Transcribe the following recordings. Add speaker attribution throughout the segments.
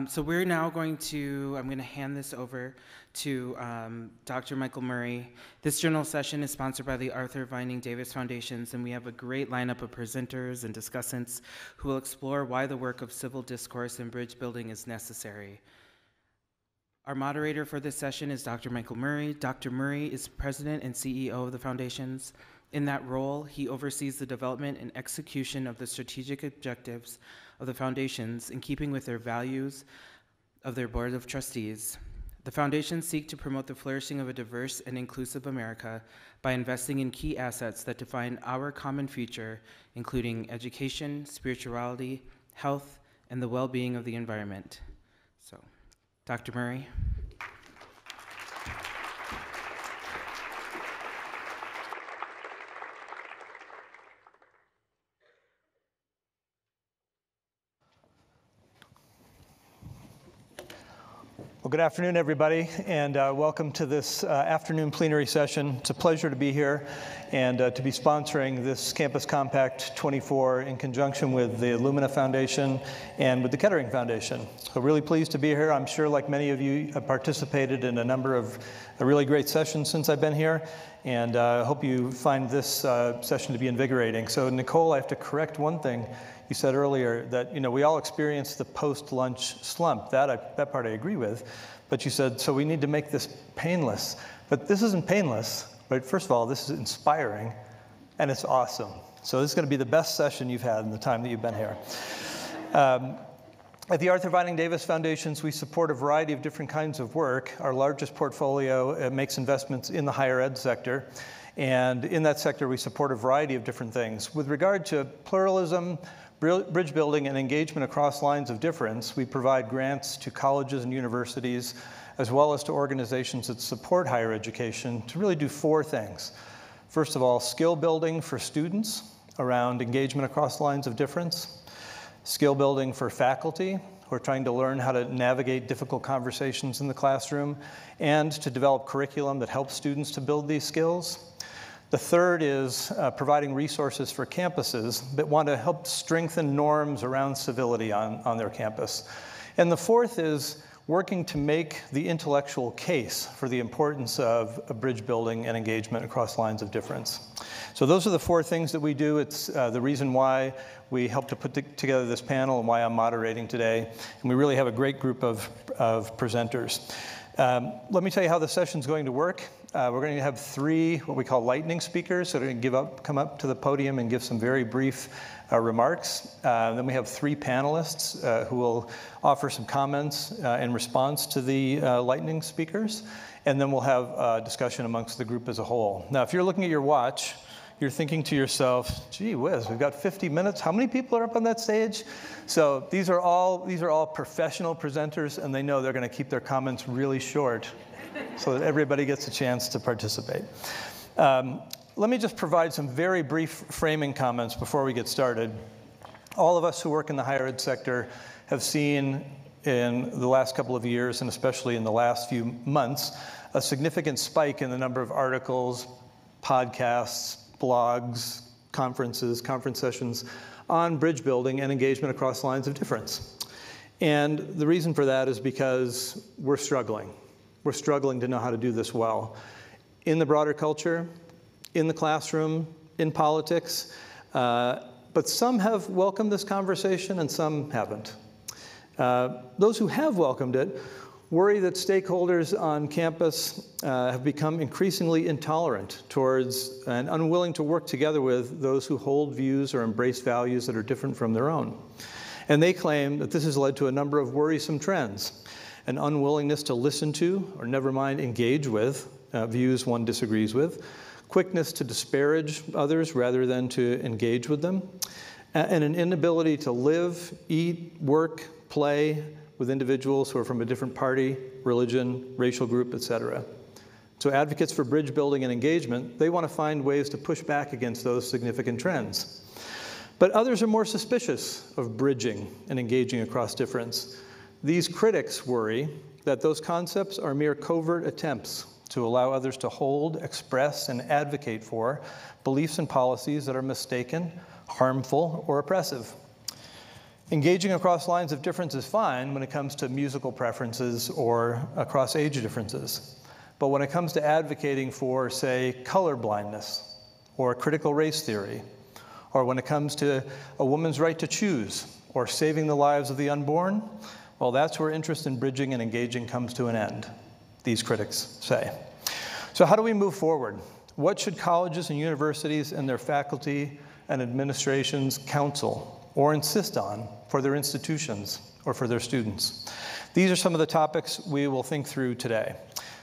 Speaker 1: So we're now I'm going to hand this over to Dr. Michael Murray. This journal session is sponsored by the Arthur Vining Davis Foundations, and we have a great lineup of presenters and discussants who will explore why the work of civil discourse and bridge building is necessary. Our moderator for this session is Dr. Michael Murray. Dr. Murray is president and CEO of the foundations. In that role, he oversees the development and execution of the strategic objectives of the foundations in keeping with their values of their board of trustees. The foundations seek to promote the flourishing of a diverse and inclusive America by investing in key assets that define our common future, including education, spirituality, health, and the well-being of the environment. So, Dr. Murray.
Speaker 2: Well, good afternoon, everybody, and welcome to this afternoon plenary session. It's a pleasure to be here and to be sponsoring this Campus Compact 24 in conjunction with the Illumina Foundation and with the Kettering Foundation. So really pleased to be here. I'm sure, like many of you, have participated in a number of really great sessions since I've been here, and I hope you find this session to be invigorating. So, Nicole, I have to correct one thing. You said earlier that, we all experience the post-lunch slump. That part I agree with. But you said, so we need to make this painless. But this isn't painless, right? First of all, this is inspiring, and it's awesome. So this is going to be the best session you've had in the time that you've been here. At the Arthur Vining Davis Foundations, we support a variety of different kinds of work. Our largest portfolio makes investments in the higher ed sector. And in that sector, we support a variety of different things. With regard to pluralism, bridge building, and engagement across lines of difference, we provide grants to colleges and universities, as well as to organizations that support higher education, to really do four things. First of all, skill building for students around engagement across lines of difference, skill building for faculty who are trying to learn how to navigate difficult conversations in the classroom, and to develop curriculum that helps students to build these skills. The third is providing resources for campuses that want to help strengthen norms around civility on their campus. And the fourth is working to make the intellectual case for the importance of bridge building and engagement across lines of difference. So those are the four things that we do. It's the reason why we helped to put together this panel and why I'm moderating today. And we really have a great group of presenters. Let me tell you how the session's going to work. We're going to have three what we call lightning speakers, so they're going to come up to the podium and give some very brief remarks. Then we have three panelists who will offer some comments in response to the lightning speakers. And then we'll have a discussion amongst the group as a whole. Now, if you're looking at your watch, you're thinking to yourself, gee whiz, we've got 50 minutes. How many people are up on that stage? So these are all professional presenters, and they know they're going to keep their comments really short so that everybody gets a chance to participate. Let me just provide some very brief framing comments before we get started. All of us who work in the higher ed sector have seen in the last couple of years, and especially in the last few months, a significant spike in the number of articles, podcasts, blogs, conference sessions on bridge building and engagement across lines of difference. And the reason for that is because we're struggling. We're struggling to know how to do this well. In the broader culture, in the classroom, in politics, but some have welcomed this conversation and some haven't. Those who have welcomed it worry that stakeholders on campus have become increasingly intolerant towards and unwilling to work together with those who hold views or embrace values that are different from their own. And they claim that this has led to a number of worrisome trends: an unwillingness to listen to, or never mind engage with, views one disagrees with, quickness to disparage others rather than to engage with them, and an inability to live, eat, work, play with individuals who are from a different party, religion, racial group, etc. So advocates for bridge building and engagement, they want to find ways to push back against those significant trends. But others are more suspicious of bridging and engaging across difference. These critics worry that those concepts are mere covert attempts to allow others to hold, express, and advocate for beliefs and policies that are mistaken, harmful, or oppressive. Engaging across lines of difference is fine when it comes to musical preferences or across age differences. But when it comes to advocating for, say, color blindness or critical race theory, or when it comes to a woman's right to choose or saving the lives of the unborn, well, that's where interest in bridging and engaging comes to an end, these critics say. So how do we move forward? What should colleges and universities and their faculty and administrations counsel or insist on for their institutions or for their students? These are some of the topics we will think through today.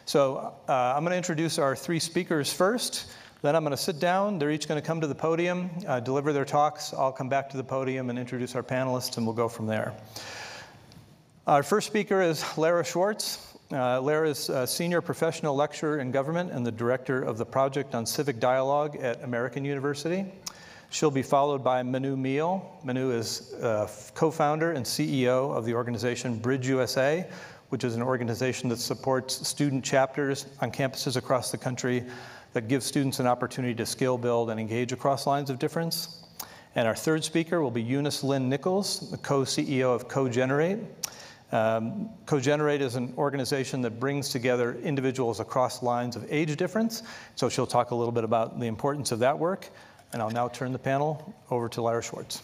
Speaker 2: So I'm going to introduce our three speakers first. Then I'm going to sit down. They're each going to come to the podium, deliver their talks. I'll come back to the podium and introduce our panelists, and we'll go from there. Our first speaker is Lara Schwartz. Lara is a senior professional lecturer in government and the director of the Project on Civic Dialogue at American University. She'll be followed by Meel. Manu is co-founder and CEO of the organization BridgeUSA, which is an organization that supports student chapters on campuses across the country that give students an opportunity to skill build and engage across lines of difference. And our third speaker will be Eunice Lynn Nichols, the co-CEO of CoGenerate. CoGenerate is an organization that brings together individuals across lines of age difference. So she'll talk a little bit about the importance of that work. And I'll now turn the panel over to Lara Schwartz.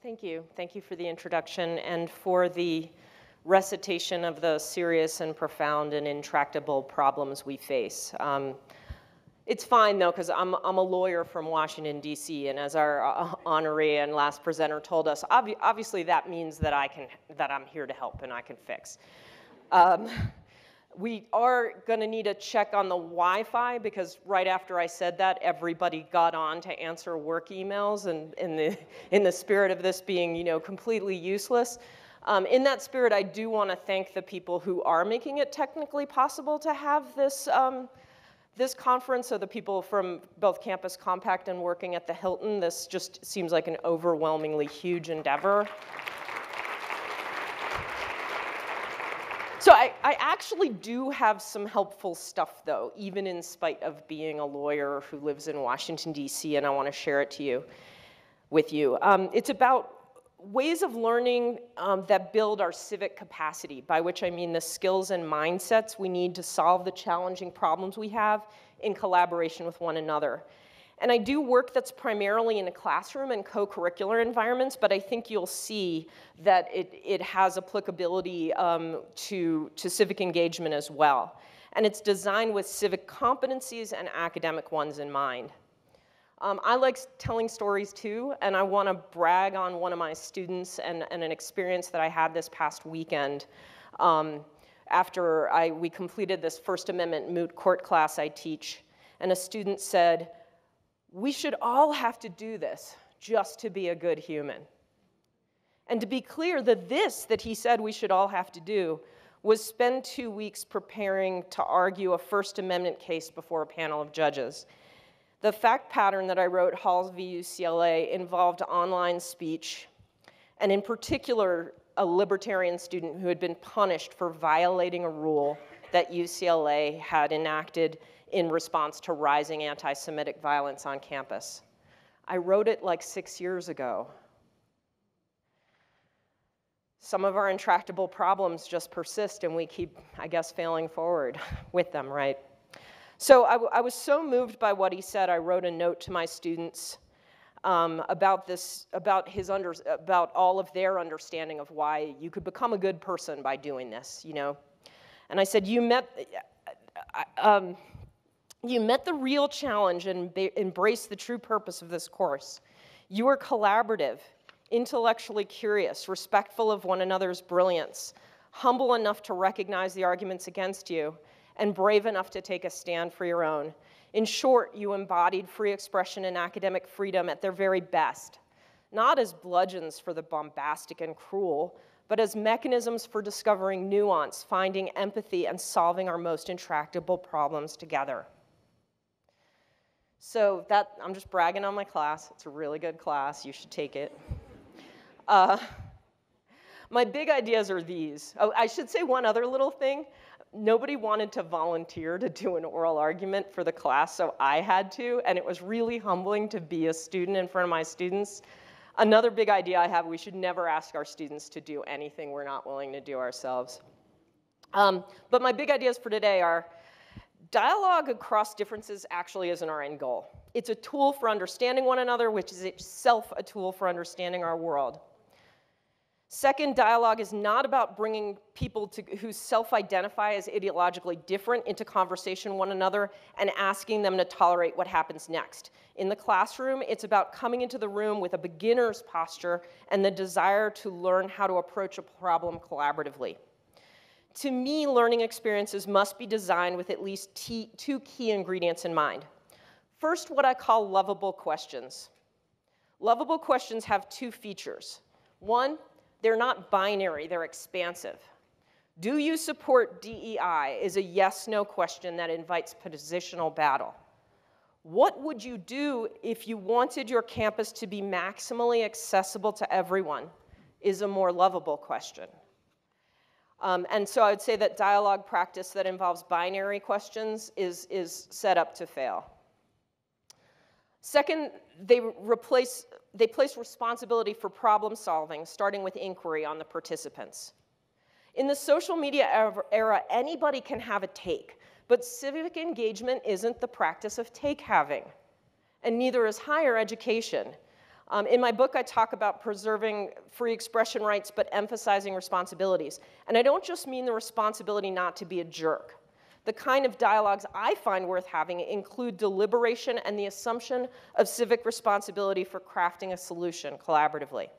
Speaker 3: Thank you. Thank you for the introduction and for the recitation of the serious and profound and intractable problems we face. It's fine, though, because I'm a lawyer from Washington, D.C., and as our honoree and last presenter told us, obviously that means that I'm here to help and I can fix. We are going to need a check on the Wi-Fi, because right after I said that, everybody got on to answer work emails, and in the spirit of this being, completely useless. In that spirit, I do want to thank the people who are making it technically possible to have this this conference. So the people from both Campus Compact and working at the Hilton. This just seems like an overwhelmingly huge endeavor. So I actually do have some helpful stuff, though, even in spite of being a lawyer who lives in Washington, D.C., and I want to share it with you. It's about ways of learning that build our civic capacity, by which I mean the skills and mindsets we need to solve the challenging problems we have in collaboration with one another. And I do work that's primarily in a classroom and co-curricular environments, but I think you'll see that it has applicability to civic engagement as well. And it's designed with civic competencies and academic ones in mind. I like telling stories too, and I want to brag on one of my students and an experience that I had this past weekend after we completed this First Amendment moot court class I teach, and a student said, "We should all have to do this just to be a good human." And to be clear, that he said we should all have to do was spend 2 weeks preparing to argue a First Amendment case before a panel of judges. The fact pattern that I wrote, Halls v. UCLA, involved online speech, and in particular, a libertarian student who had been punished for violating a rule that UCLA had enacted in response to rising anti-Semitic violence on campus. I wrote it like 6 years ago. Some of our intractable problems just persist, and we keep, I guess, failing forward with them, right? So I was so moved by what he said, I wrote a note to my students about all of their understanding of why you could become a good person by doing this, And I said, you met the real challenge and embraced the true purpose of this course. You are collaborative, intellectually curious, respectful of one another's brilliance, humble enough to recognize the arguments against you, and brave enough to take a stand for your own. In short, you embodied free expression and academic freedom at their very best, not as bludgeons for the bombastic and cruel, but as mechanisms for discovering nuance, finding empathy, and solving our most intractable problems together. So I'm just bragging on my class. It's a really good class. You should take it. My big ideas are these. Oh, I should say one other little thing. nobody wanted to volunteer to do an oral argument for the class, so I had to, and it was really humbling to be a student in front of my students. Another big idea I have, we should never ask our students to do anything we're not willing to do ourselves. But my big ideas for today are, dialogue across differences actually isn't our end goal. It's a tool for understanding one another, which is itself a tool for understanding our world. Second, dialogue is not about bringing people who self-identify as ideologically different into conversation with one another and asking them to tolerate what happens next. In the classroom, it's about coming into the room with a beginner's posture and the desire to learn how to approach a problem collaboratively. To me, learning experiences must be designed with at least two key ingredients in mind. First, what I call lovable questions. Lovable questions have two features. One, they're not binary, they're expansive. Do you support DEI is a yes-no question that invites positional battle. What would you do if you wanted your campus to be maximally accessible to everyone is a more lovable question. And so I would say that dialogue practice that involves binary questions is set up to fail. Second, they place responsibility for problem solving, starting with inquiry on the participants. In the social media era, anybody can have a take, but civic engagement isn't the practice of take-having, and neither is higher education. In my book, I talk about preserving free expression rights, but emphasizing responsibilities. And I don't just mean the responsibility not to be a jerk. The kind of dialogues I find worth having include deliberation and the assumption of civic responsibility for crafting a solution collaboratively.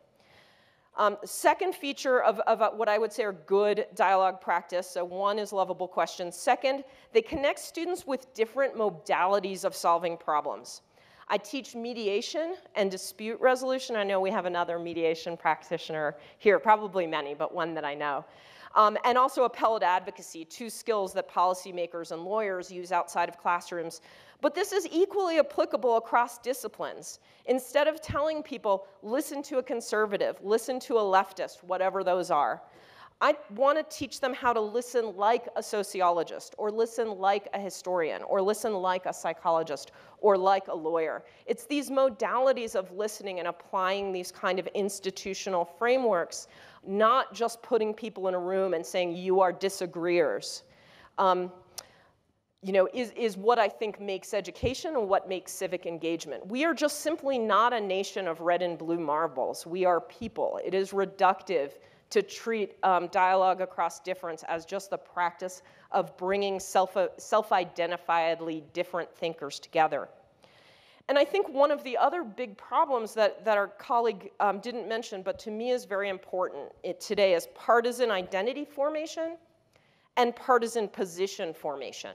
Speaker 3: Second feature of what I would say are good dialogue practice, so one is lovable questions. Second, they connect students with different modalities of solving problems. I teach mediation and dispute resolution. I know we have another mediation practitioner here, probably many, but one that I know. And also appellate advocacy, two skills that policymakers and lawyers use outside of classrooms. But this is equally applicable across disciplines. Instead of telling people, listen to a conservative, listen to a leftist, whatever those are, I want to teach them how to listen like a sociologist, or listen like a historian, or listen like a psychologist, or like a lawyer. It's these modalities of listening and applying these kind of institutional frameworks, not just putting people in a room and saying, you are disagreeers, is what I think makes education and what makes civic engagement. We are just simply not a nation of red and blue marbles. We are people. It is reductive to treat dialogue across difference as just the practice of bringing self-identifiedly different thinkers together. And I think one of the other big problems that our colleague didn't mention, but to me is very important today, is partisan identity formation and partisan position formation.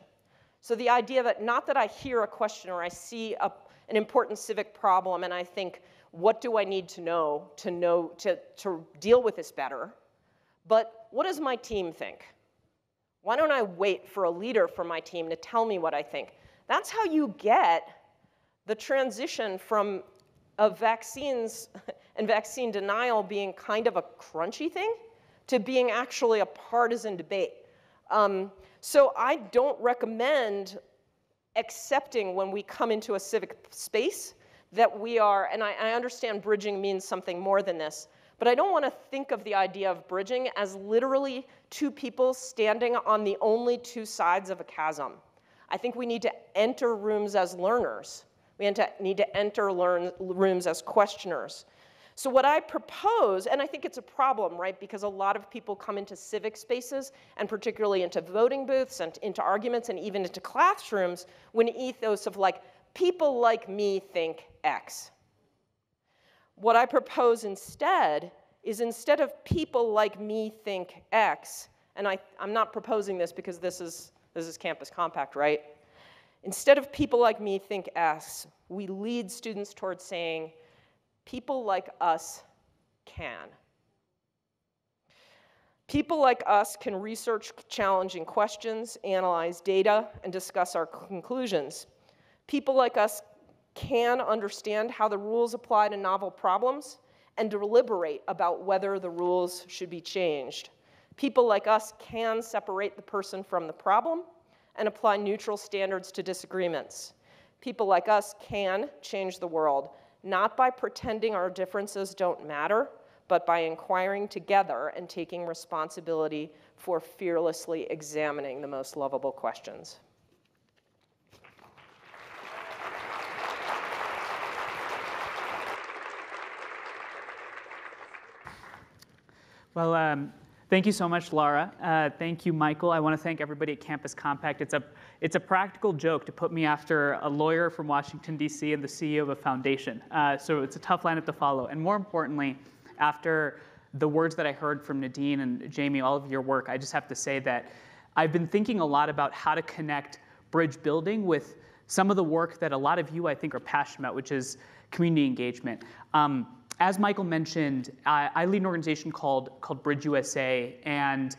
Speaker 3: So the idea that not that I hear a question or I see an important civic problem and I think, what do I need to know to deal with this better? But what does my team think? Why don't I wait for a leader from my team to tell me what I think? That's how you get the transition from vaccines and vaccine denial being kind of a crunchy thing to being actually a partisan debate. So I don't recommend accepting when we come into a civic space that we are, and I understand bridging means something more than this, but I don't want to think of the idea of bridging as literally two people standing on the only two sides of a chasm. I think we need to enter rooms as learners. We need to enter rooms as questioners. So what I propose, and I think it's a problem, right, because a lot of people come into civic spaces, and particularly into voting booths, and into arguments, and even into classrooms, with an ethos of like, people like me think X. What I propose instead is, instead of people like me think X, and I'm not proposing this because this is Campus Compact, right? Instead of people like me think X, we lead students towards saying, people like us can. People like us can research challenging questions, analyze data, and discuss our conclusions. People like us can understand how the rules apply to novel problems and deliberate about whether the rules should be changed. People like us can separate the person from the problem and apply neutral standards to disagreements. People like us can change the world, not by pretending our differences don't matter, but by inquiring together and taking responsibility for fearlessly examining the most lovable questions.
Speaker 4: Well, thank you so much, Lara. Thank you, Michael. I want to thank everybody at Campus Compact. It's a practical joke to put me after a lawyer from Washington, D.C. and the CEO of a foundation. So it's a tough lineup to follow. And more importantly, after the words that I heard from Nadine and Jamie, all of your work, I just have to say that I've been thinking a lot about how to connect bridge building with some of the work that a lot of you, I think, are passionate about, which is community engagement. As Michael mentioned, I lead an organization called BridgeUSA, and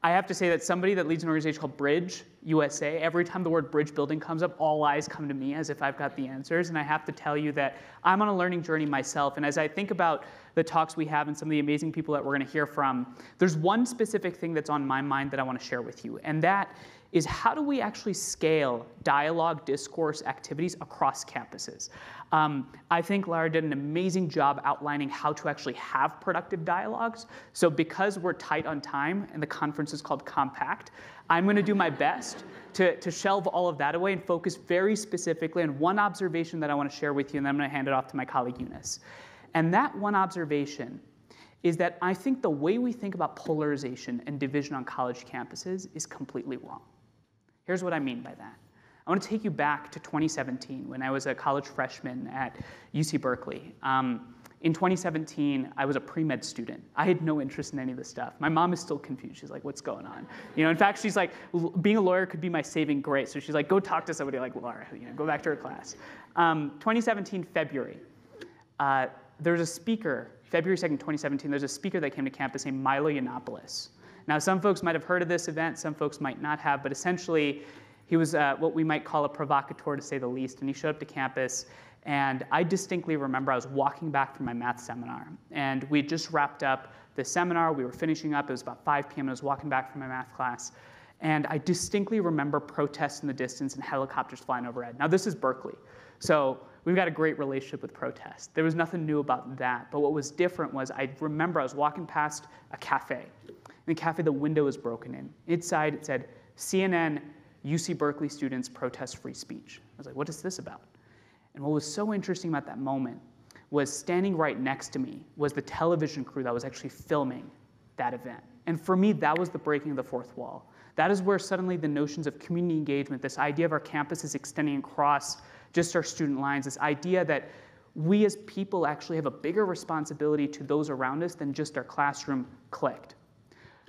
Speaker 4: I have to say that somebody that leads an organization called BridgeUSA, every time the word bridge building comes up, all eyes come to me as if I've got the answers, and I have to tell you that I'm on a learning journey myself, and as I think about the talks we have and some of the amazing people that we're going to hear from, there's one specific thing that's on my mind that I want to share with you, and that is how do we actually scale dialogue, discourse activities across campuses? I think Lara did an amazing job outlining how to actually have productive dialogues. So because we're tight on time and the conference is called Compact, I'm going to do my best to shelve all of that away and focus very specifically on one observation that I want to share with you, and then I'm going to hand it off to my colleague Enuice. And that one observation is that I think the way we think about polarization and division on college campuses is completely wrong. Here's what I mean by that. I want to take you back to 2017 when I was a college freshman at UC Berkeley. In 2017, I was a pre-med student. I had no interest in any of this stuff. My mom is still confused. She's like, what's going on? In fact, she's like, being a lawyer could be my saving grace. So she's like, go talk to somebody like Lara, go back to her class. 2017, February, there's a speaker, February 2nd, 2017, there's a speaker that came to campus named Milo Yiannopoulos. Now, some folks might have heard of this event, some folks might not have, but essentially, he was what we might call a provocateur, to say the least, and he showed up to campus, and I distinctly remember I was walking back from my math seminar, and we had just wrapped up the seminar, we were finishing up, it was about 5 p.m., and I was walking back from my math class, and I distinctly remember protests in the distance and helicopters flying overhead. Now, this is Berkeley, so we've got a great relationship with protests. There was nothing new about that, but what was different was I remember I was walking past a cafe. In the cafe, the window was broken in. Inside, it said, CNN, UC Berkeley students protest free speech. I was like, what is this about? And what was so interesting about that moment was standing right next to me was the television crew that was actually filming that event. And for me, that was the breaking of the fourth wall. That is where suddenly the notions of community engagement, this idea of our campuses extending across just our student lines, this idea that we as people actually have a bigger responsibility to those around us than just our classroom clicked.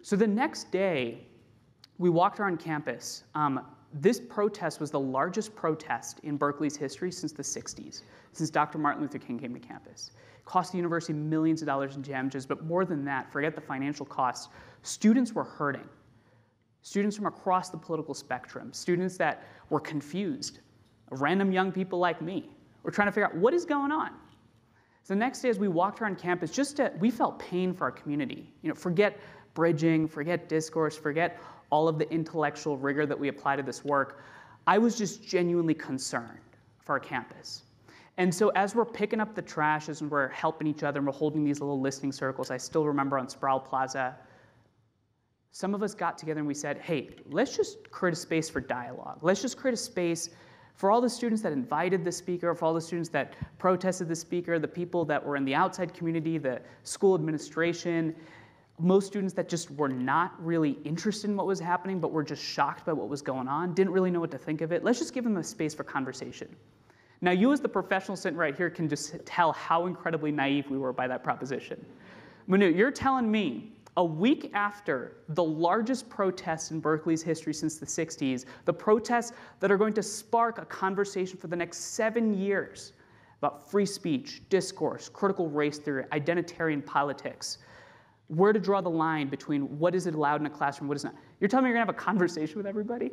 Speaker 4: So the next day, we walked around campus. This protest was the largest protest in Berkeley's history since the 60s, since Dr. Martin Luther King came to campus. It cost the university millions of dollars in damages, but more than that, forget the financial costs, students were hurting. Students from across the political spectrum, students that were confused, random young people like me, were trying to figure out what is going on. So the next day as we walked around campus, we felt pain for our community. Forget bridging, forget discourse, forget all of the intellectual rigor that we apply to this work. I was just genuinely concerned for our campus. And so as we're picking up the trash, as we're helping each other, and we're holding these little listening circles, I still remember on Sproul Plaza, some of us got together and we said, hey, let's just create a space for dialogue. Let's just create a space for all the students that invited the speaker, for all the students that protested the speaker, the people that were in the outside community, the school administration, most students that just were not really interested in what was happening, but were just shocked by what was going on, didn't really know what to think of it. Let's just give them a space for conversation. Now, you as the professional sitting right here can just tell how incredibly naive we were by that proposition. Manu, you're telling me a week after the largest protests in Berkeley's history since the 60s, the protests that are going to spark a conversation for the next 7 years about free speech, discourse, critical race theory, identitarian politics, where to draw the line between what is it allowed in a classroom, what is not. You're telling me you're going to have a conversation with everybody?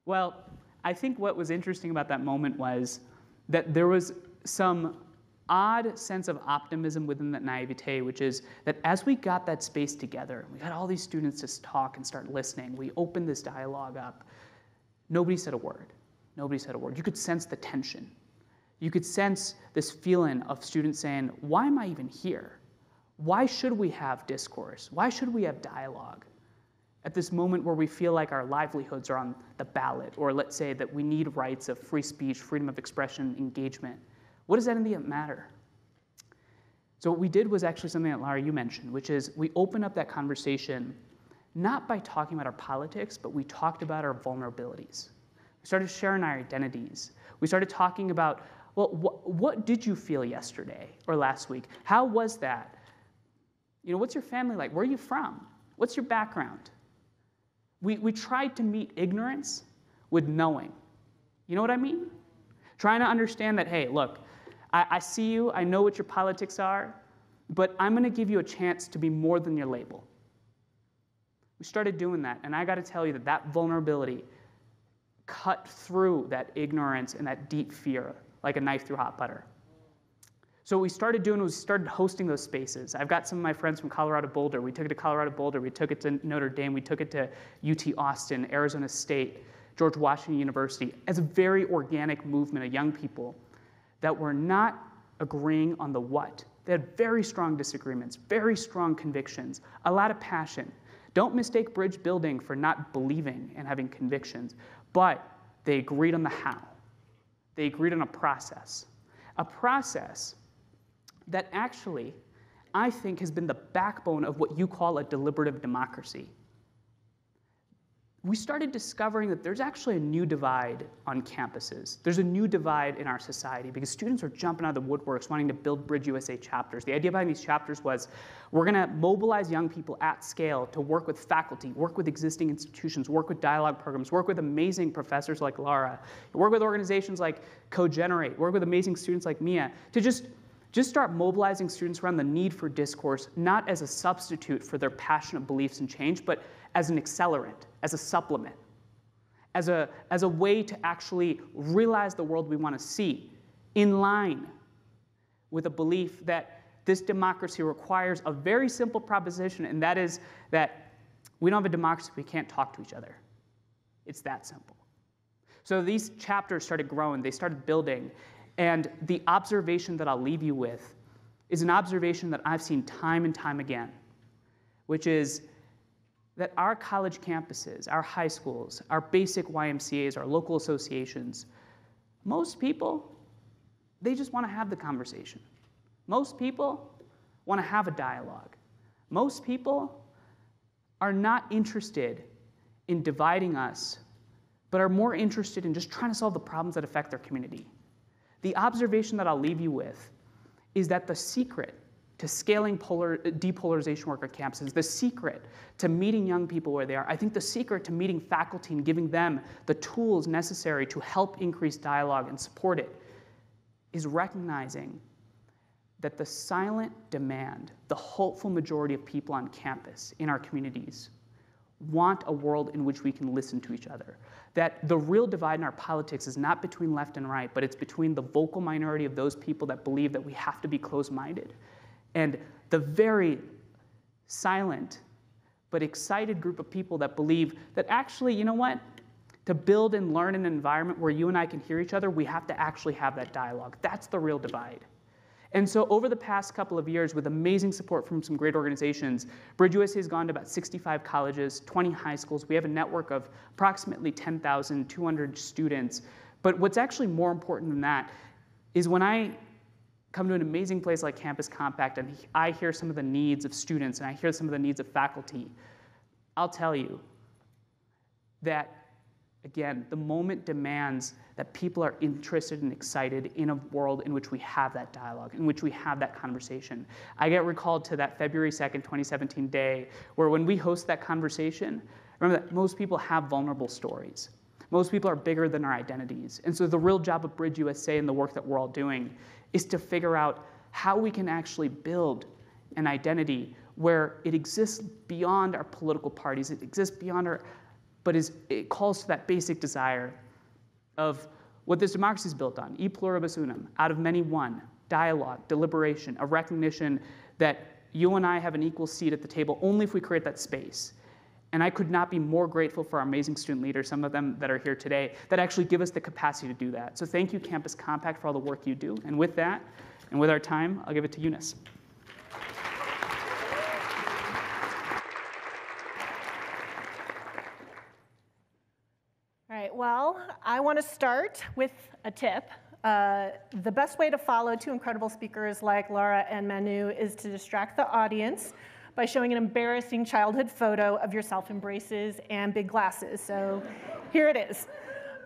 Speaker 4: Well, I think what was interesting about that moment was that there was some odd sense of optimism within that naivete, which is that as we got that space together, we got all these students to talk and start listening, we opened this dialogue up, nobody said a word. Nobody said a word. You could sense the tension. You could sense this feeling of students saying, why am I even here? Why should we have discourse? Why should we have dialogue at this moment where we feel like our livelihoods are on the ballot, or let's say that we need rights of free speech, freedom of expression, engagement? What does that in the end matter? So what we did was actually something that, Lara, you mentioned, which is we opened up that conversation not by talking about our politics, but we talked about our vulnerabilities. We started sharing our identities. We started talking about, well, what did you feel yesterday or last week? How was that? You know, what's your family like? Where are you from? What's your background? We tried to meet ignorance with knowing. You know what I mean? Trying to understand that, hey, look, I see you, I know what your politics are, but I'm going to give you a chance to be more than your label. We started doing that, and I got to tell you that that vulnerability cut through that ignorance and that deep fear like a knife through hot butter. So what we started doing was we started hosting those spaces. I've got some of my friends from Colorado Boulder. We took it to Colorado Boulder. We took it to Notre Dame. We took it to UT Austin, Arizona State, George Washington University, as a very organic movement of young people that were not agreeing on the what. They had very strong disagreements, very strong convictions, a lot of passion. Don't mistake bridge building for not believing and having convictions, but they agreed on the how. They agreed on a process that actually, I think, has been the backbone of what you call a deliberative democracy. We started discovering that there's actually a new divide on campuses. There's a new divide in our society because students are jumping out of the woodworks wanting to build BridgeUSA chapters. The idea behind these chapters was we're going to mobilize young people at scale to work with faculty, work with existing institutions, work with dialogue programs, work with amazing professors like Lara, work with organizations like CoGenerate, work with amazing students like Mia, to just start mobilizing students around the need for discourse, not as a substitute for their passionate beliefs and change, but as an accelerant, as a supplement, as a way to actually realize the world we want to see in line with a belief that this democracy requires a very simple proposition, and that is that we don't have a democracy if we can't talk to each other. It's that simple. So these chapters started growing, they started building, and the observation that I'll leave you with is an observation that I've seen time and time again, which is that our college campuses, our high schools, our basic YMCAs, our local associations, most people, they just want to have the conversation. Most people want to have a dialogue. Most people are not interested in dividing us, but are more interested in just trying to solve the problems that affect their community. The observation that I'll leave you with is that the secret to scaling depolarization work on campuses, the secret to meeting young people where they are, I think the secret to meeting faculty and giving them the tools necessary to help increase dialogue and support it is recognizing that the silent demand, the hopeful majority of people on campus in our communities want a world in which we can listen to each other. That the real divide in our politics is not between left and right, but it's between the vocal minority of those people that believe that we have to be closed-minded and the very silent but excited group of people that believe that actually, you know what? To build and learn an environment where you and I can hear each other, we have to actually have that dialogue. That's the real divide. And so over the past couple of years, with amazing support from some great organizations, BridgeUSA has gone to about 65 colleges, 20 high schools. We have a network of approximately 10,200 students. But what's actually more important than that is when I come to an amazing place like Campus Compact and I hear some of the needs of students and I hear some of the needs of faculty, I'll tell you that, again, the moment demands that people are interested and excited in a world in which we have that dialogue, in which we have that conversation. I get recalled to that February 2nd, 2017 day, where when we host that conversation, remember that most people have vulnerable stories. Most people are bigger than our identities. And so the real job of BridgeUSA and the work that we're all doing is to figure out how we can actually build an identity where it exists beyond our political parties, it exists beyond our, but it calls to that basic desire of what this democracy is built on, e pluribus unum, out of many one, dialogue, deliberation, a recognition that you and I have an equal seat at the table only if we create that space. And I could not be more grateful for our amazing student leaders, some of them that are here today, that actually give us the capacity to do that. So thank you, Campus Compact, for all the work you do. And with that, and with our time, I'll give it to Eunice.
Speaker 5: All right, well, I want to start with a tip. The best way to follow two incredible speakers like Lara and Manu is to distract the audience by showing an embarrassing childhood photo of yourself in braces and big glasses. So here it is.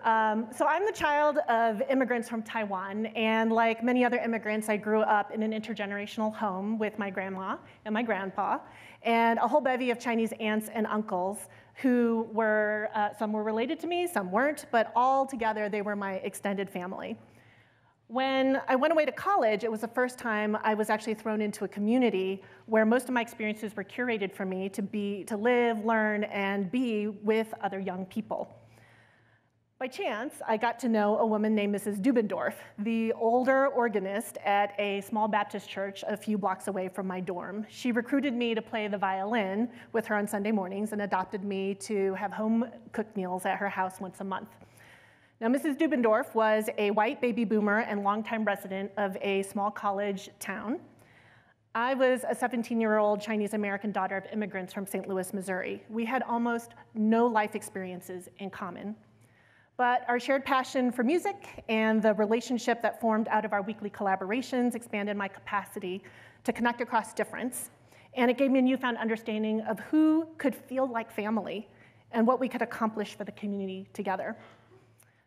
Speaker 5: So I'm the child of immigrants from Taiwan, and like many other immigrants, I grew up in an intergenerational home with my grandma and my grandpa, and a whole bevy of Chinese aunts and uncles who were, some were related to me, some weren't, but all together they were my extended family. When I went away to college, it was the first time I was actually thrown into a community where most of my experiences were curated for me to live, learn, and be with other young people. By chance, I got to know a woman named Mrs. Dubendorf, the older organist at a small Baptist church a few blocks away from my dorm. She recruited me to play the violin with her on Sunday mornings and adopted me to have home-cooked meals at her house once a month. Now, Mrs. Dubendorf was a white baby boomer and longtime resident of a small college town. I was a 17-year-old Chinese-American daughter of immigrants from St. Louis, Missouri. We had almost no life experiences in common. But our shared passion for music and the relationship that formed out of our weekly collaborations expanded my capacity to connect across difference. And it gave me a newfound understanding of who could feel like family and what we could accomplish for the community together.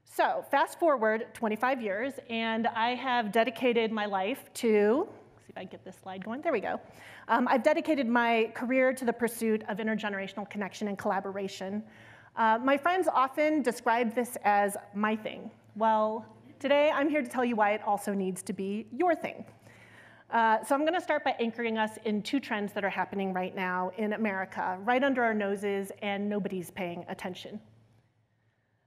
Speaker 5: So fast forward 25 years, and I have dedicated my life to, let's see if I can get this slide going, there we go. I've dedicated my career to the pursuit of intergenerational connection and collaboration. My friends often describe this as my thing. Well, today I'm here to tell you why it also needs to be your thing. So I'm going to start by anchoring us in two trends that are happening right now in America, right under our noses, and nobody's paying attention.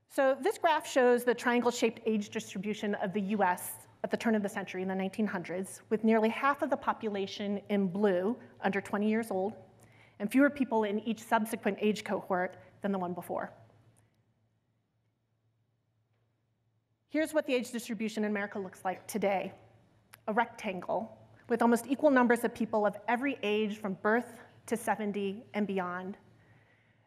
Speaker 5: So this graph shows the triangle-shaped age distribution of the US at the turn of the century in the 1900s, with nearly half of the population in blue, under 20 years old, and fewer people in each subsequent age cohort than the one before. Here's what the age distribution in America looks like today. A rectangle with almost equal numbers of people of every age from birth to 70 and beyond.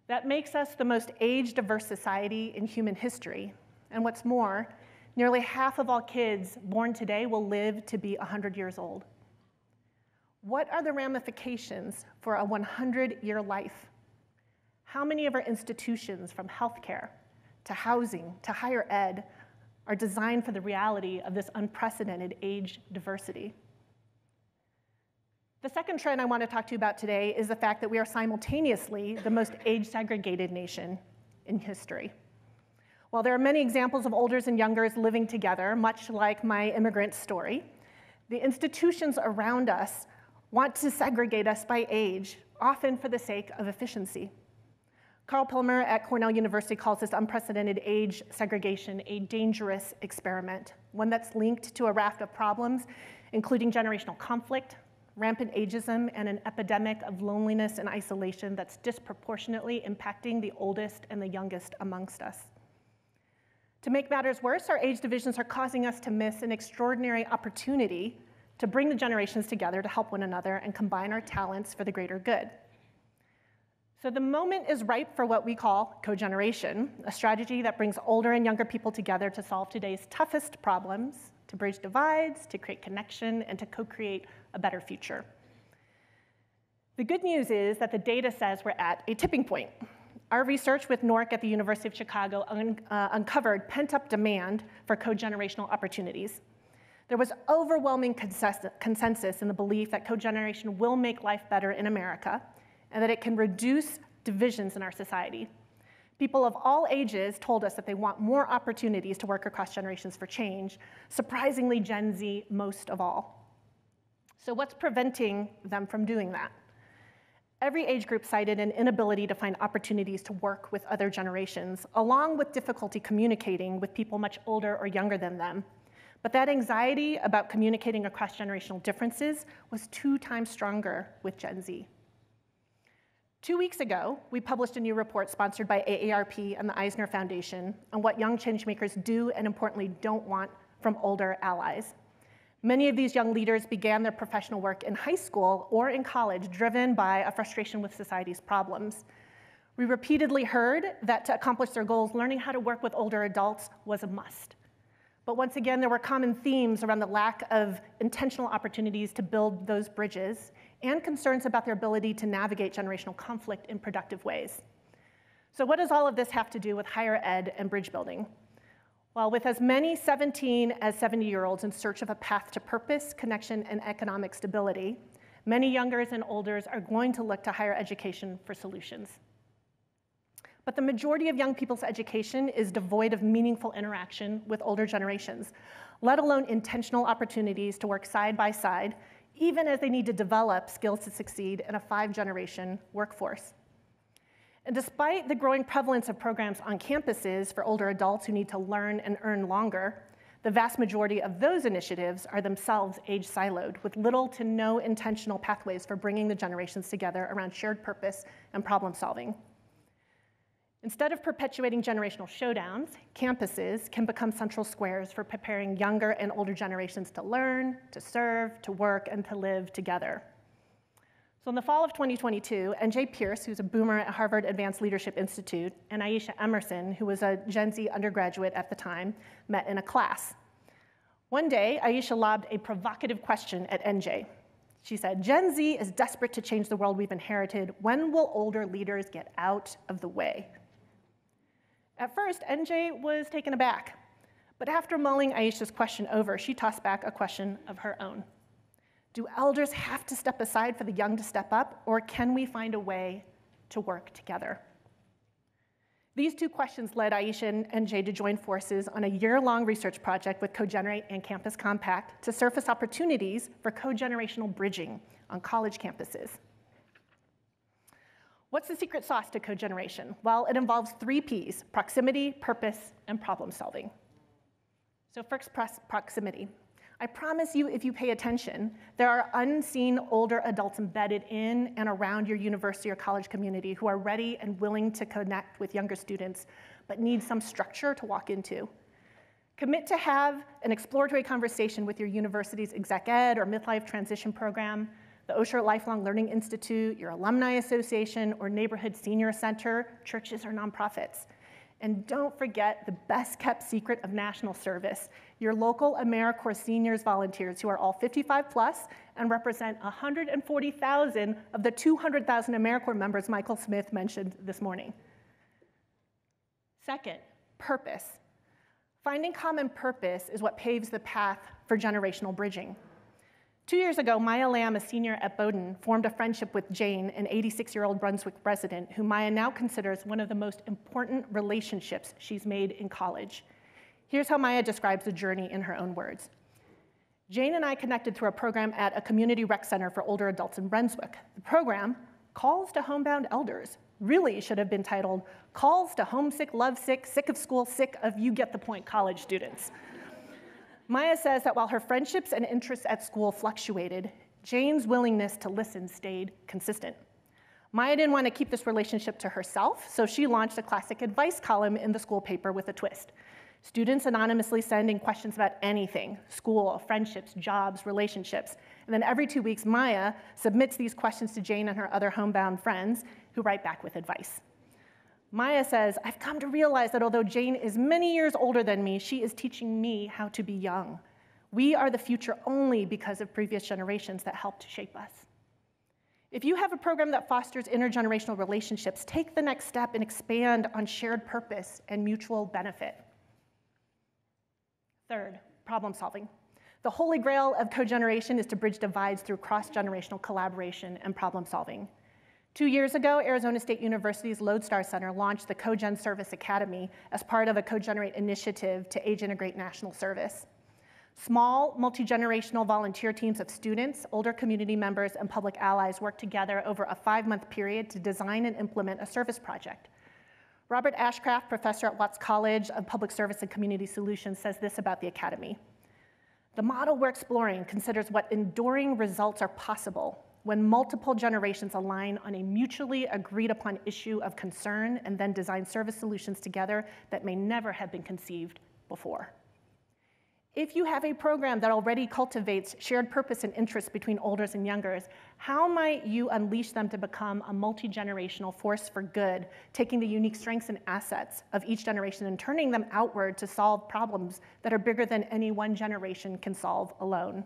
Speaker 5: That makes us the most age-diverse society in human history. And what's more, nearly half of all kids born today will live to be 100 years old. What are the ramifications for a 100-year life? How many of our institutions, from healthcare to housing to higher ed, are designed for the reality of this unprecedented age diversity? The second trend I want to talk to you about today is the fact that we are simultaneously the most age-segregated nation in history. While there are many examples of olders and youngers living together, much like my immigrant story, the institutions around us want to segregate us by age, often for the sake of efficiency. Carl Pilmer at Cornell University calls this unprecedented age segregation a dangerous experiment, one that's linked to a raft of problems, including generational conflict, rampant ageism, and an epidemic of loneliness and isolation that's disproportionately impacting the oldest and the youngest amongst us. To make matters worse, our age divisions are causing us to miss an extraordinary opportunity to bring the generations together to help one another and combine our talents for the greater good. So the moment is ripe for what we call CoGeneration, a strategy that brings older and younger people together to solve today's toughest problems, to bridge divides, to create connection, and to co-create a better future. The good news is that the data says we're at a tipping point. Our research with NORC at the University of Chicago uncovered pent-up demand for co-generational opportunities. There was overwhelming consensus in the belief that co-generation will make life better in America, and that it can reduce divisions in our society. People of all ages told us that they want more opportunities to work across generations for change, surprisingly Gen Z most of all. So what's preventing them from doing that? Every age group cited an inability to find opportunities to work with other generations, along with difficulty communicating with people much older or younger than them. But that anxiety about communicating across generational differences was 2 times stronger with Gen Z. 2 weeks ago, we published a new report sponsored by AARP and the Eisner Foundation on what young changemakers do and importantly don't want from older allies. Many of these young leaders began their professional work in high school or in college, driven by a frustration with society's problems. We repeatedly heard that to accomplish their goals, learning how to work with older adults was a must. But once again, there were common themes around the lack of intentional opportunities to build those bridges and concerns about their ability to navigate generational conflict in productive ways. So what does all of this have to do with higher ed and bridge building? Well, with as many 17 as 70-year-olds in search of a path to purpose, connection, and economic stability, many youngers and olders are going to look to higher education for solutions. But the majority of young people's education is devoid of meaningful interaction with older generations, let alone intentional opportunities to work side by side, even as they need to develop skills to succeed in a 5-generation workforce. And despite the growing prevalence of programs on campuses for older adults who need to learn and earn longer, the vast majority of those initiatives are themselves age siloed, with little to no intentional pathways for bringing the generations together around shared purpose and problem solving. Instead of perpetuating generational showdowns, campuses can become central squares for preparing younger and older generations to learn, to serve, to work, and to live together. So in the fall of 2022, NJ Pierce, who's a boomer at Harvard Advanced Leadership Institute, and Aisha Emerson, who was a Gen Z undergraduate at the time, met in a class. One day, Aisha lobbed a provocative question at NJ. She said, "Gen Z is desperate to change the world we've inherited. When will older leaders get out of the way?" At first, NJ was taken aback, but after mulling Aisha's question over, she tossed back a question of her own. Do elders have to step aside for the young to step up, or can we find a way to work together? These 2 questions led Aisha and NJ to join forces on a year-long research project with CoGenerate and Campus Compact to surface opportunities for co-generational bridging on college campuses. What's the secret sauce to cogeneration? Well, it involves 3 Ps: proximity, purpose, and problem solving. So first, proximity. I promise you, if you pay attention, there are unseen older adults embedded in and around your university or college community who are ready and willing to connect with younger students, but need some structure to walk into. Commit to have an exploratory conversation with your university's exec ed or midlife transition program, the Osher Lifelong Learning Institute, your alumni association, or neighborhood senior center, churches, or nonprofits. And don't forget the best kept secret of national service, your local AmeriCorps seniors volunteers who are all 55 plus and represent 140,000 of the 200,000 AmeriCorps members Michael Smith mentioned this morning. Second, purpose. Finding common purpose is what paves the path for generational bridging. 2 years ago, Maya Lamb, a senior at Bowdoin, formed a friendship with Jane, an 86-year-old Brunswick resident, who Maya now considers one of the most important relationships she's made in college. Here's how Maya describes the journey in her own words. Jane and I connected through a program at a community rec center for older adults in Brunswick. The program, Calls to Homebound Elders, really should have been titled Calls to Homesick, Lovesick, Sick of School, Sick of You Get the Point college students. Maya says that while her friendships and interests at school fluctuated, Jane's willingness to listen stayed consistent. Maya didn't want to keep this relationship to herself, so she launched a classic advice column in the school paper with a twist. Students anonymously send in questions about anything: school, friendships, jobs, relationships. And then every 2 weeks, Maya submits these questions to Jane and her other homebound friends, who write back with advice. Maya says, I've come to realize that although Jane is many years older than me, she is teaching me how to be young. We are the future only because of previous generations that helped shape us. If you have a program that fosters intergenerational relationships, take the next step and expand on shared purpose and mutual benefit. Third, problem solving. The holy grail of cogeneration is to bridge divides through cross-generational collaboration and problem solving. 2 years ago, Arizona State University's Lodestar Center launched the CoGen Service Academy as part of a CoGenerate initiative to age integrate national service. Small, multi-generational volunteer teams of students, older community members, and public allies work together over a 5-month period to design and implement a service project. Robert Ashcraft, professor at Watts College of Public Service and Community Solutions, says this about the academy. The model we're exploring considers what enduring results are possible when multiple generations align on a mutually agreed upon issue of concern and then design service solutions together that may never have been conceived before. If you have a program that already cultivates shared purpose and interest between olders and youngers, how might you unleash them to become a multi-generational force for good, taking the unique strengths and assets of each generation and turning them outward to solve problems that are bigger than any one generation can solve alone?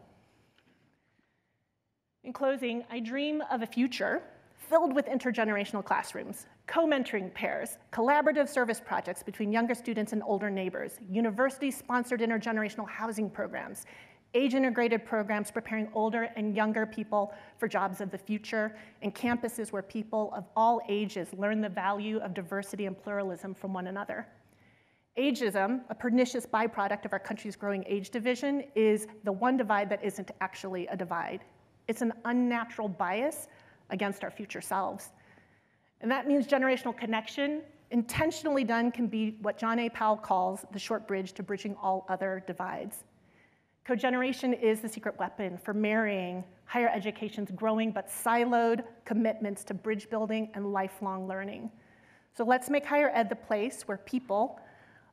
Speaker 5: In closing, I dream of a future filled with intergenerational classrooms, co-mentoring pairs, collaborative service projects between younger students and older neighbors, university-sponsored intergenerational housing programs, age-integrated programs preparing older and younger people for jobs of the future, and campuses where people of all ages learn the value of diversity and pluralism from one another. Ageism, a pernicious byproduct of our country's growing age division, is the one divide that isn't actually a divide. It's an unnatural bias against our future selves. And that means generational connection, intentionally done, can be what John A. Powell calls the short bridge to bridging all other divides. CoGeneration is the secret weapon for marrying higher education's growing but siloed commitments to bridge building and lifelong learning. So let's make higher ed the place where people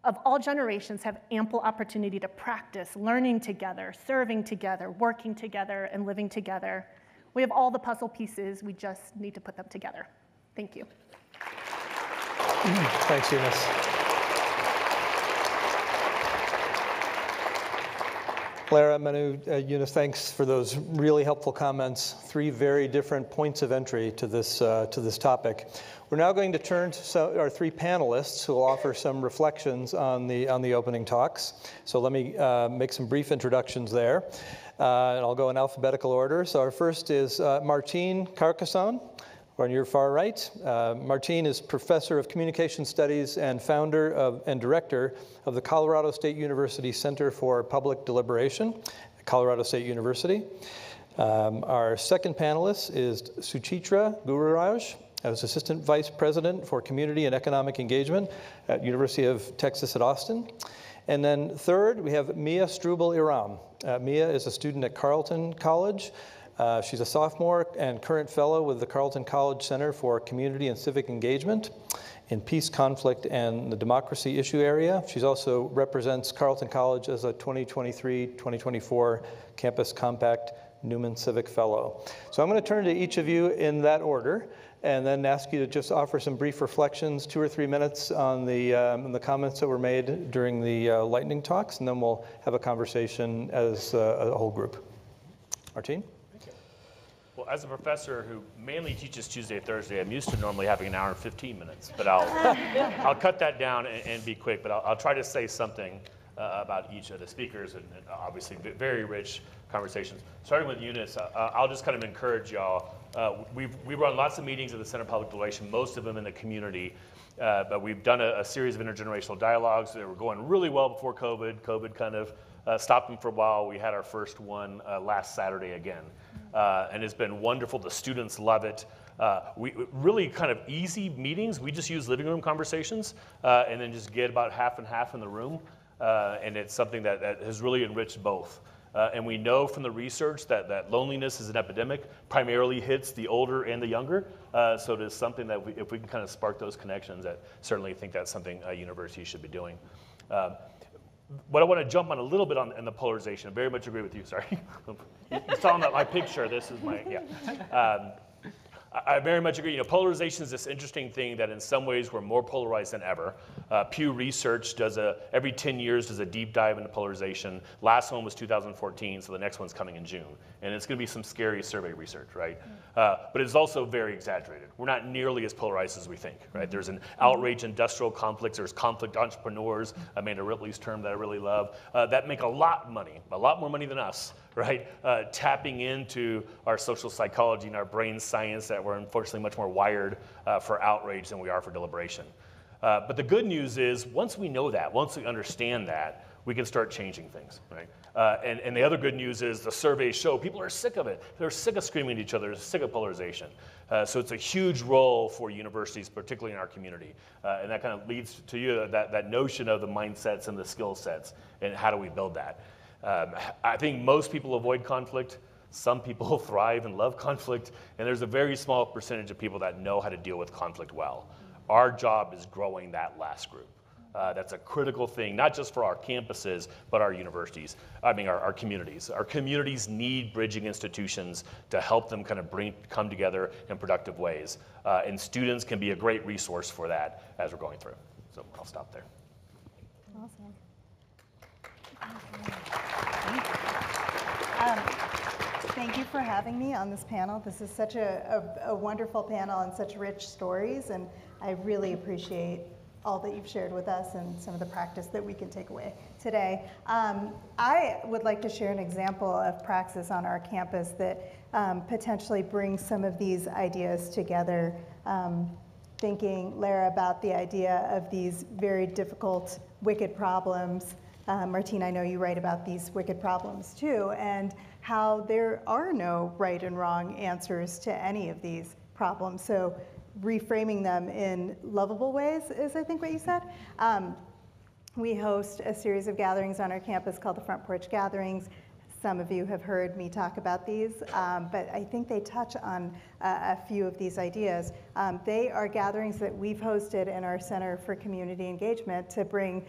Speaker 5: of all generations have ample opportunity to practice learning together, serving together, working together, and living together. We have all the puzzle pieces, we just need to put them together. Thank you.
Speaker 2: Thanks, Eunice. Lara, Manu, Eunice, thanks for those really helpful comments. 3 very different points of entry to this topic. We're now going to turn to our 3 panelists who will offer some reflections on the opening talks. So let me make some brief introductions there. And I'll go in alphabetical order. So our first is Martín Carcasson, on your far right. Martín is Professor of Communication Studies and founder and director of the Colorado State University Center for Public Deliberation at Colorado State University. Our second panelist is Suchitra Gururaj, as Assistant Vice President for Community and Economic Engagement at University of Texas at Austin. And then third, we have Mia Strubel Iram. Mia is a student at Carleton College. She's a sophomore and current fellow with the Carleton College Center for Community and Civic Engagement in Peace, Conflict, and the Democracy issue area. She also represents Carleton College as a 2023-2024 Campus Compact Newman Civic Fellow. So I'm going to turn to each of you in that order and then ask you to just offer some brief reflections, 2 or 3 minutes on the comments that were made during the lightning talks, and then we'll have a conversation as a whole group. Martín?
Speaker 6: Well, as a professor who mainly teaches Tuesday and Thursday, I'm used to normally having an hour and 15 minutes, but I'll cut that down and be quick, but I'll try to say something about each of the speakers, and obviously very rich conversations. Starting with Eunice, I'll just kind of encourage y'all. We run lots of meetings at the Center of Public Deliberation, most of them in the community, but we've done a series of intergenerational dialogues that were going really well before COVID. COVID kind of stopped them for a while. We had our first one last Saturday again. And it's been wonderful. The students love it. We really kind of easy meetings. We just use living room conversations and then just get about half and half in the room. And it's something that has really enriched both. And we know from the research that loneliness is an epidemic, primarily hits the older and the younger. So it is something that if we can kind of spark those connections, I certainly think that's something universities should be doing. What I want to jump on a little bit in the polarization, I very much agree with you, sorry. You saw my picture, this is my, yeah. I very much agree. Polarization is this interesting thing that in some ways we're more polarized than ever. Pew Research does every 10 years does a deep dive into polarization. Last one was 2014, so the next one's coming in June. And it's going to be some scary survey research, right? But it's also very exaggerated. We're not nearly as polarized as we think, right? There's an outrage industrial conflicts. There's conflict entrepreneurs, Amanda Ripley's term that I really love, that make a lot of money, a lot more money than us, right? Tapping into our social psychology and our brain science that we're unfortunately much more wired for outrage than we are for deliberation. But the good news is once we know that, once we understand that, we can start changing things, right? And the other good news is the surveys show people are sick of it. They're sick of screaming at each other. They're sick of polarization. So it's a huge role for universities, particularly in our community. And that kind of leads to you that notion of the mindsets and the skill sets and how do we build that. I think most people avoid conflict. Some people thrive and love conflict, and there's a very small percentage of people that know how to deal with conflict well. Our job is growing that last group. That's a critical thing, not just for our campuses, but our universities, our communities. Our communities need bridging institutions to help them kind of come together in productive ways. And students can be a great resource for that as we're going through. So I'll stop there.
Speaker 7: Awesome. Thank you for having me on this panel. This is such a wonderful panel and such rich stories, and I really appreciate all that you've shared with us and some of the practice that we can take away today. I would like to share an example of praxis on our campus that potentially brings some of these ideas together. Thinking, Lara, about the idea of these very difficult, wicked problems. Martín, I know you write about these wicked problems too, and how there are no right and wrong answers to any of these problems. So reframing them in lovable ways is, I think, what you said. We host a series of gatherings on our campus called the Front Porch Gatherings. Some of you have heard me talk about these, but I think they touch on a few of these ideas. They are gatherings that we've hosted in our Center for Community Engagement to bring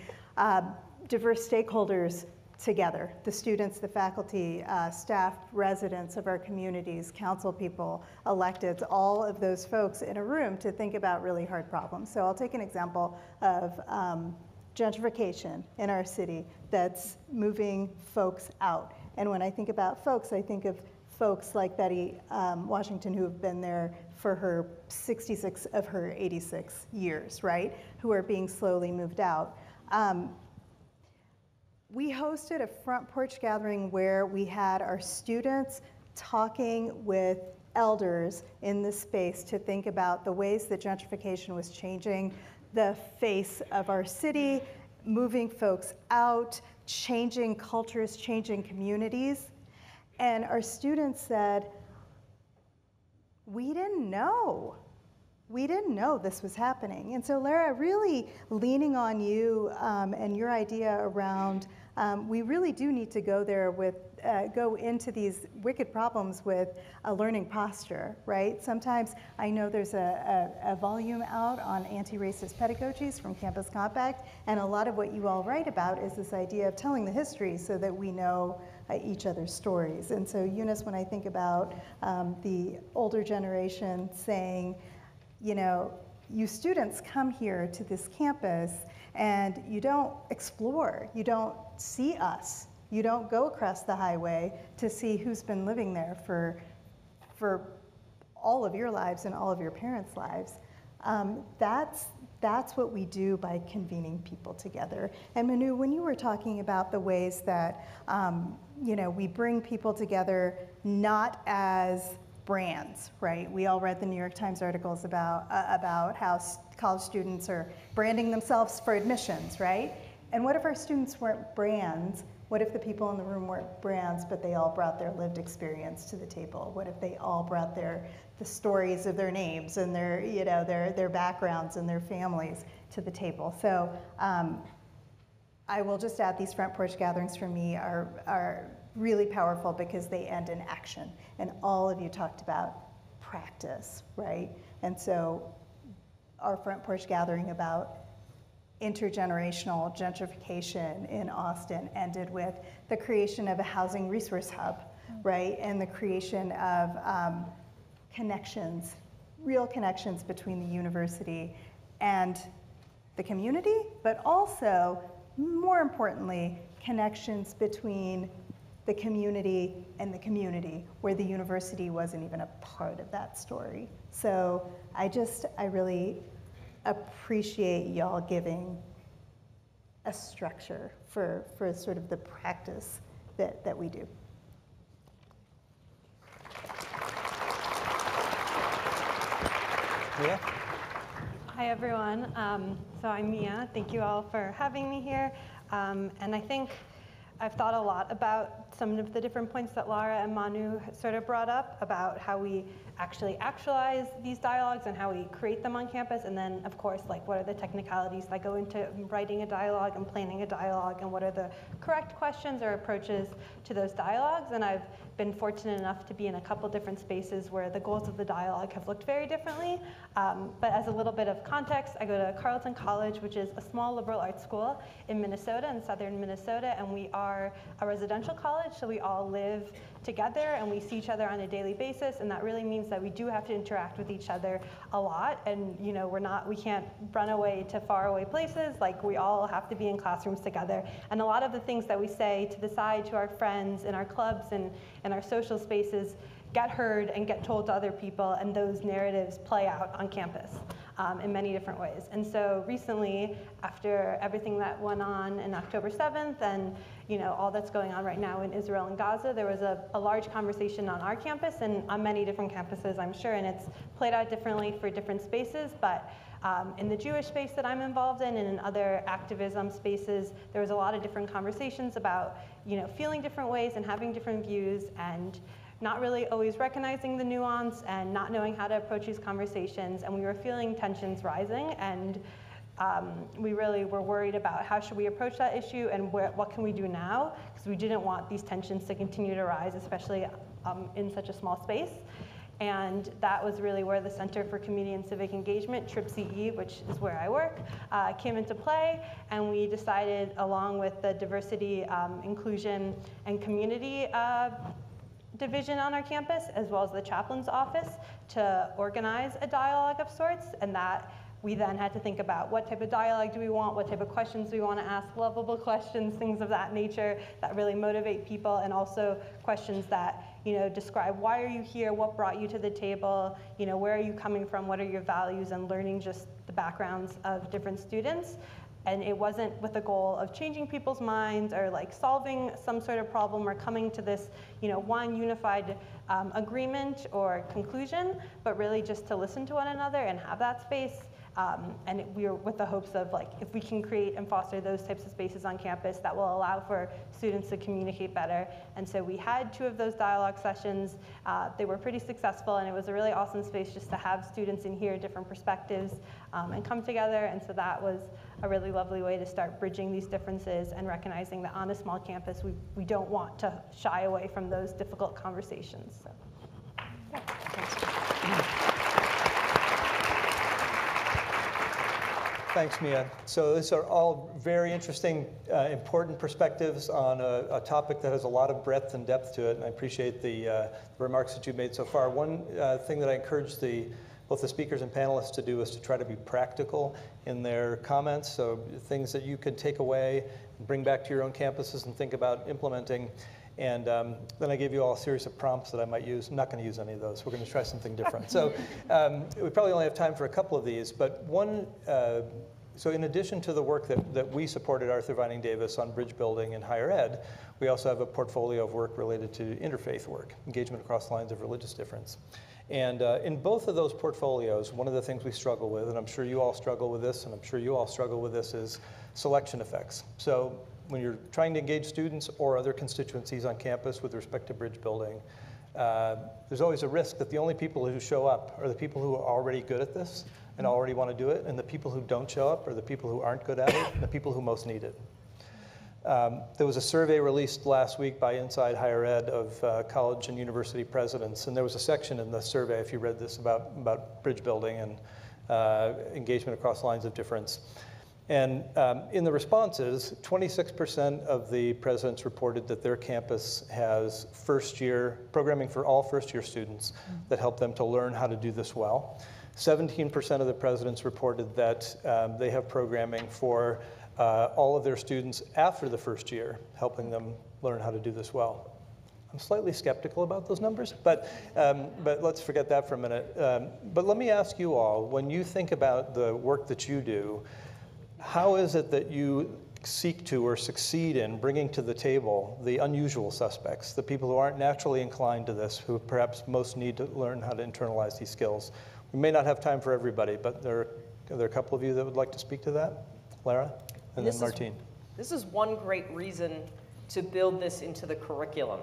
Speaker 7: diverse stakeholders together, the students, the faculty, staff, residents of our communities, council people, electeds, all of those folks in a room to think about really hard problems. So I'll take an example of gentrification in our city that's moving folks out. And when I think about folks, I think of folks like Betty Washington, who have been there for her 66 of her 86 years, right? Who are being slowly moved out. We hosted a front porch gathering where we had our students talking with elders in the space to think about the ways that gentrification was changing the face of our city, moving folks out, changing cultures, changing communities. And our students said, we didn't know. We didn't know this was happening. And so Lara, really leaning on you and your idea around, we really do need to go there with, go into these wicked problems with a learning posture, right? Sometimes I know there's a volume out on anti-racist pedagogies from Campus Compact, and a lot of what you all write about is this idea of telling the history so that we know each other's stories. And so Eunice, when I think about the older generation saying, you know, you students come here to this campus and you don't explore, you don't see us, you don't go across the highway to see who's been living there for all of your lives and all of your parents' lives. That's what we do by convening people together. And Manu, when you were talking about the ways that you know, we bring people together not as brands, right? We all read the New York Times articles about how college students are branding themselves for admissions, right? And what if our students weren't brands? What if the people in the room weren't brands, but they all brought their lived experience to the table? What if they all brought the stories of their names and their, you know, their backgrounds and their families to the table? So I will just add, these front porch gatherings for me are really powerful because they end in action. And all of you talked about practice, right? And so our front porch gathering about intergenerational gentrification in Austin ended with the creation of a housing resource hub, right? And the creation of connections, real connections between the university and the community, but also, more importantly, connections between the community and the community, where the university wasn't even a part of that story. So I really appreciate y'all giving a structure for sort of the practice that we do.
Speaker 2: Mia?
Speaker 8: Hi, everyone. So I'm Mia. Thank you all for having me here. And I think I've thought a lot about some of the different points that Lara and Manu sort of brought up about how we actually actualize these dialogues and how we create them on campus, and then of course like what are the technicalities that go into writing a dialogue and planning a dialogue, and what are the correct questions or approaches to those dialogues. And I've been fortunate enough to be in a couple different spaces where the goals of the dialogue have looked very differently. But as a little bit of context, I go to Carleton College, which is a small liberal arts school in Minnesota, in southern Minnesota, and we are a residential college, so we all live together and we see each other on a daily basis, and that really means that we do have to interact with each other a lot. And you know, we can't run away to faraway places. Like, we all have to be in classrooms together, and a lot of the things that we say to the side to our friends in our clubs and in our social spaces get heard and get told to other people, and those narratives play out on campus in many different ways. And so recently, after everything that went on October 7th and all that's going on right now in Israel and Gaza, there was a large conversation on our campus and on many different campuses, I'm sure, and it's played out differently for different spaces. But in the Jewish space that I'm involved in and in other activism spaces, there was a lot of different conversations about feeling different ways and having different views, and not really always recognizing the nuance and not knowing how to approach these conversations. And we were feeling tensions rising, and we really were worried about how should we approach that issue and what can we do now, because we didn't want these tensions to continue to rise, especially in such a small space. And that was really where the Center for Community and Civic Engagement, CRIP-CE, which is where I work, came into play. And we decided, along with the Diversity, Inclusion, and Community division on our campus, as well as the chaplain's office, to organize a dialogue of sorts. And that we then had to think about what type of dialogue do we want, what type of questions do we want to ask, lovable questions, things of that nature that really motivate people, and also questions that describe why are you here, what brought you to the table, where are you coming from, what are your values, and learning just the backgrounds of different students. And it wasn't with the goal of changing people's minds or like solving some sort of problem or coming to this, one unified agreement or conclusion, but really just to listen to one another and have that space. And we were with the hopes of if we can create and foster those types of spaces on campus, that will allow for students to communicate better. And so we had 2 of those dialogue sessions. They were pretty successful, and it was a really awesome space just to have students in here, different perspectives, and come together. And so that was a really lovely way to start bridging these differences and recognizing that on a small campus, we don't want to shy away from those difficult conversations. So, yeah, thanks.
Speaker 2: Thanks, Mia. So these are all very interesting, important perspectives on a topic that has a lot of breadth and depth to it, and I appreciate the remarks that you've made so far. One thing that I encourage both the speakers and panelists to do is to try to be practical in their comments, so things that you could take away and bring back to your own campuses and think about implementing. And then I gave you all a series of prompts that I might use. I'm not going to use any of those. We're going to try something different. So we probably only have time for a couple of these, but one, so in addition to the work that we support at Arthur Vining Davis on bridge building and higher ed, we also have a portfolio of work related to interfaith work, engagement across lines of religious difference. And in both of those portfolios, one of the things we struggle with, and I'm sure you all struggle with this, and I'm sure you all struggle with this, is selection effects. So when you're trying to engage students or other constituencies on campus with respect to bridge building, there's always a risk that the only people who show up are the people who are already good at this and already want to do it, and the people who don't show up are the people who aren't good at it and the people who most need it. There was a survey released last week by Inside Higher Ed of college and university presidents, and there was a section in the survey, if you read this, about bridge building and engagement across lines of difference. And in the responses, 26% of the presidents reported that their campus has programming for all first-year students that help them to learn how to do this well. 17% of the presidents reported that they have programming for all of their students after the first year, helping them learn how to do this well. I'm slightly skeptical about those numbers, but let's forget that for a minute. But let me ask you all, when you think about the work that you do, how is it that you seek to or succeed in bringing to the table the unusual suspects, the people who aren't naturally inclined to this, who perhaps most need to learn how to internalize these skills? We may not have time for everybody, but are there a couple of you that would like to speak to that? Lara, and then Martín.
Speaker 3: This is one great reason to build this into the curriculum.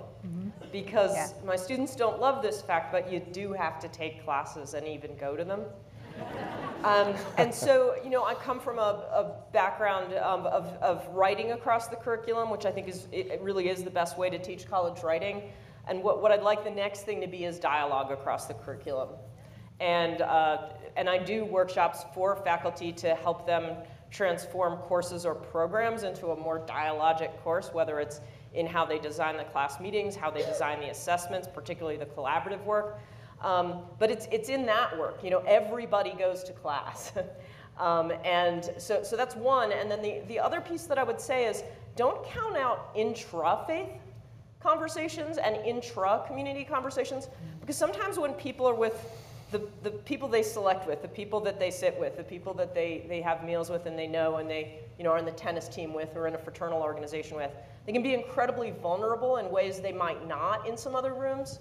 Speaker 3: Because my students don't love this fact, but you do have to take classes and even go to them. And so, you know, I come from a background of writing across the curriculum, which I think it really is the best way to teach college writing. And what I'd like the next thing to be is dialogue across the curriculum. And I do workshops for faculty to help them transform courses or programs into a more dialogic course, whether it's in how they design the class meetings, how they design the assessments, particularly the collaborative work. But it's in that work. You know, everybody goes to class. And so that's one. And then the other piece that I would say is don't count out intra-faith conversations and intra-community conversations, because sometimes when people are with the people they select with, the people that they sit with, the people that they have meals with and they know and they are in the tennis team with or in a fraternal organization with, they can be incredibly vulnerable in ways they might not in some other rooms.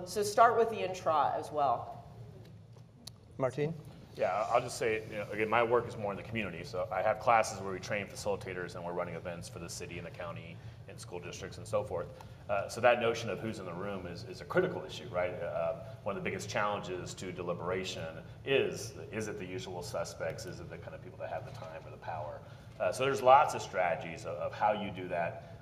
Speaker 3: So start with the intra as well.
Speaker 2: Martín?
Speaker 6: Yeah, I'll just say, again, my work is more in the community. So I have classes where we train facilitators and we're running events for the city and the county and school districts and so forth. So that notion of who's in the room is a critical issue, right? One of the biggest challenges to deliberation is it the usual suspects? Is it the kind of people that have the time or the power? So there's lots of strategies of how you do that.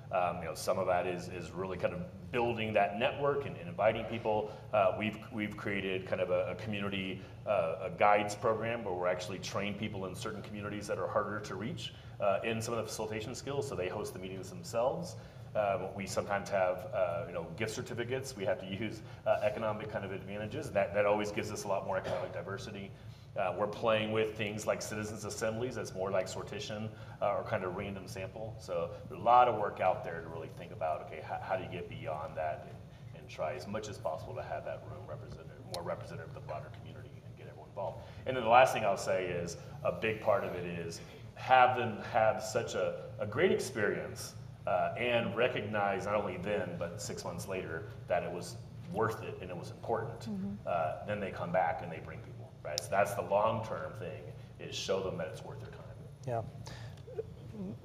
Speaker 6: Some of that is really kind of building that network and inviting people. We've created kind of a community a guides program where we're actually train people in certain communities that are harder to reach in some of the facilitation skills, so they host the meetings themselves. We sometimes have gift certificates. We have to use economic kind of advantages. That always gives us a lot more economic diversity. We're playing with things like citizens' assemblies. That's more like sortition or kind of random sample. So there's a lot of work out there to really think about, okay, how do you get beyond that and try as much as possible to have that room more representative of the broader community and get everyone involved. And then the last thing I'll say is a big part of it is have them have such a great experience and recognize not only then, but 6 months later, that it was worth it and it was important. Then they come back and they bring people. Right? So that's the long-term thing, is show them that it's worth their time. Yeah.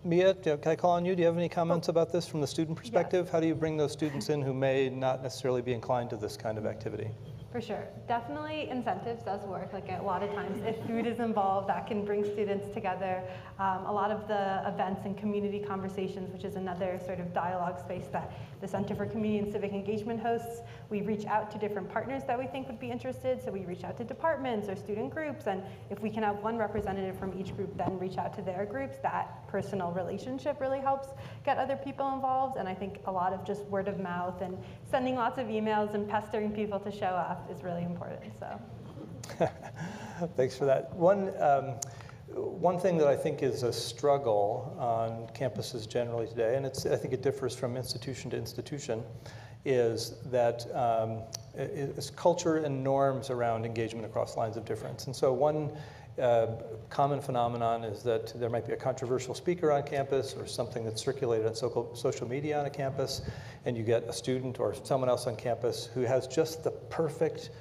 Speaker 2: Mia, can I call on you? Do you have any comments about this from the student perspective? Yes. How do you bring those students in who may not necessarily be inclined to this kind of activity?
Speaker 8: For sure. Definitely incentives does work. Like a lot of times, if food is involved, that can bring students together. A lot of the events and community conversations, which is another sort of dialogue space that the Center for Community and Civic Engagement hosts, we reach out to different partners that we think would be interested. So we reach out to departments or student groups, and if we can have one representative from each group then reach out to their groups, that personal relationship really helps get other people involved. And I think a lot of just word of mouth and sending lots of emails and pestering people to show up is really important. So,
Speaker 2: thanks for that. One thing that I think is a struggle on campuses generally today, and I think it differs from institution to institution, is that is culture and norms around engagement across lines of difference. And so one common phenomenon is that there might be a controversial speaker on campus or something that's circulated on social media on a campus, and you get a student or someone else on campus who has just the perfect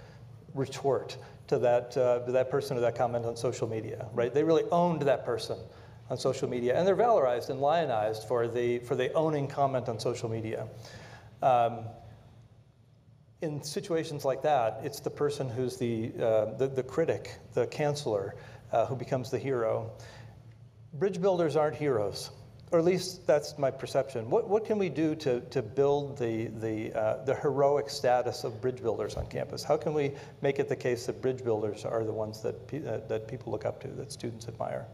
Speaker 2: retort to that person or that comment on social media, right? They really owned that person on social media, and they're valorized and lionized for the owning comment on social media. In situations like that, it's the person who's the critic, the canceller, who becomes the hero. Bridge builders aren't heroes, or at least that's my perception. What can we do to build the heroic status of bridge builders on campus? How can we make it the case that bridge builders are the ones that people look up to, that students admire?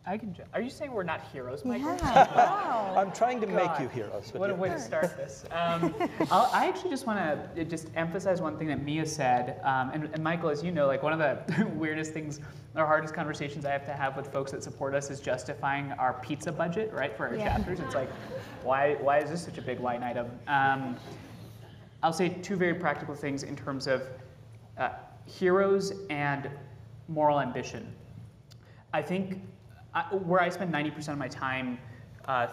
Speaker 4: Are you saying we're not heroes, Michael?
Speaker 7: Yeah, wow.
Speaker 2: I'm trying to make you heroes.
Speaker 4: What a way to start this. I actually just want to emphasize one thing that Mia said. And Michael, as you know, like one of the weirdest things, or hardest conversations I have to have with folks that support us is justifying our pizza budget, right, for our chapters. It's like, why is this such a big line item? I'll say two very practical things in terms of heroes and moral ambition. I think where I spend 90% of my time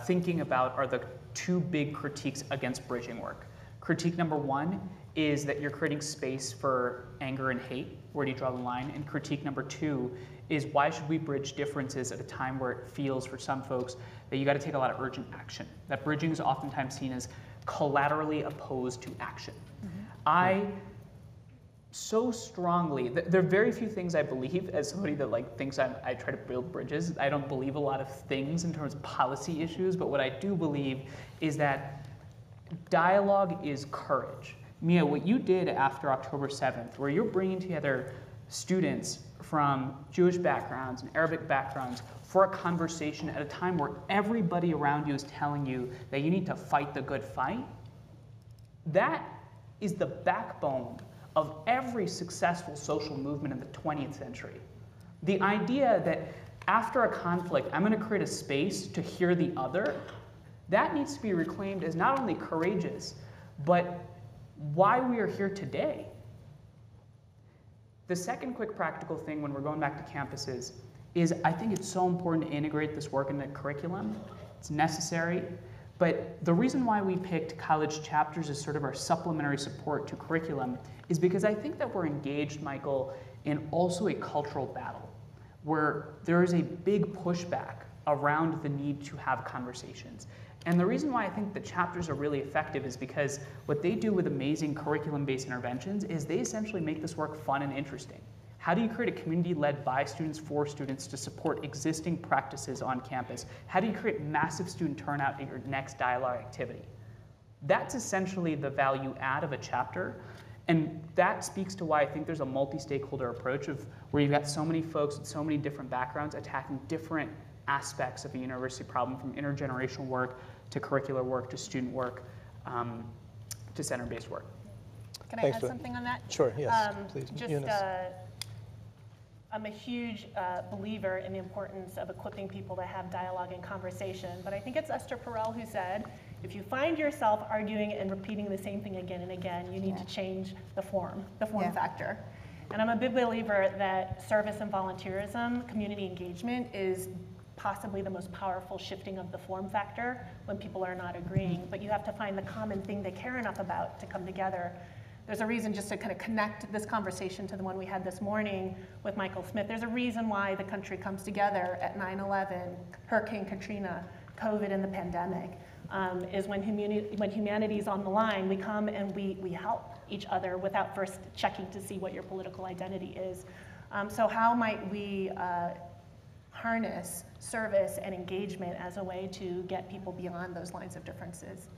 Speaker 4: thinking about are the two big critiques against bridging work. Critique number one is that you're creating space for anger and hate. Where do you draw the line? And critique number 2 is why should we bridge differences at a time where it feels for some folks that you got to take a lot of urgent action? That bridging is oftentimes seen as collaterally opposed to action. I so strongly, there are very few things I believe as somebody that thinks I try to build bridges. I don't believe a lot of things in terms of policy issues, but what I do believe is that dialogue is courage. Mia, what you did after October 7th, where you're bringing together students from Jewish backgrounds and Arabic backgrounds for a conversation at a time where everybody around you is telling you that you need to fight the good fight, that is the backbone of every successful social movement in the 20th century. The idea that after a conflict, I'm going to create a space to hear the other, that needs to be reclaimed as not only courageous, but why we are here today. The second quick practical thing when we're going back to campuses is I think it's so important to integrate this work into curriculum. It's necessary. But the reason why we picked college chapters as sort of our supplementary support to curriculum is because I think that we're engaged, Michael, in also a cultural battle where there is a big pushback around the need to have conversations. And the reason why I think the chapters are really effective is because what they do with amazing curriculum-based interventions is they essentially make this work fun and interesting. How do you create a community led by students for students to support existing practices on campus? How do you create massive student turnout at your next dialogue activity? That's essentially the value add of a chapter. And that speaks to why I think there's a multi-stakeholder approach of where you've got so many folks with so many different backgrounds attacking different aspects of a university problem, from intergenerational work to curricular work to student work to center-based work.
Speaker 5: Can I add something on that?
Speaker 2: Sure, yes, please.
Speaker 5: I'm a huge believer in the importance of equipping people to have dialogue and conversation, but I think it's Esther Perel who said, if you find yourself arguing and repeating the same thing again and again, you need to change the form factor. And I'm a big believer that service and volunteerism, community engagement, is possibly the most powerful shifting of the form factor when people are not agreeing, but you have to find the common thing they care enough about to come together. There's a reason, just to kind of connect this conversation to the one we had this morning with Michael Smith, there's a reason why the country comes together at 9/11, Hurricane Katrina, COVID, and the pandemic, is when humanity's on the line, we come and we help each other without first checking to see what your political identity is. So how might we harness service and engagement as a way to get people beyond those lines of differences?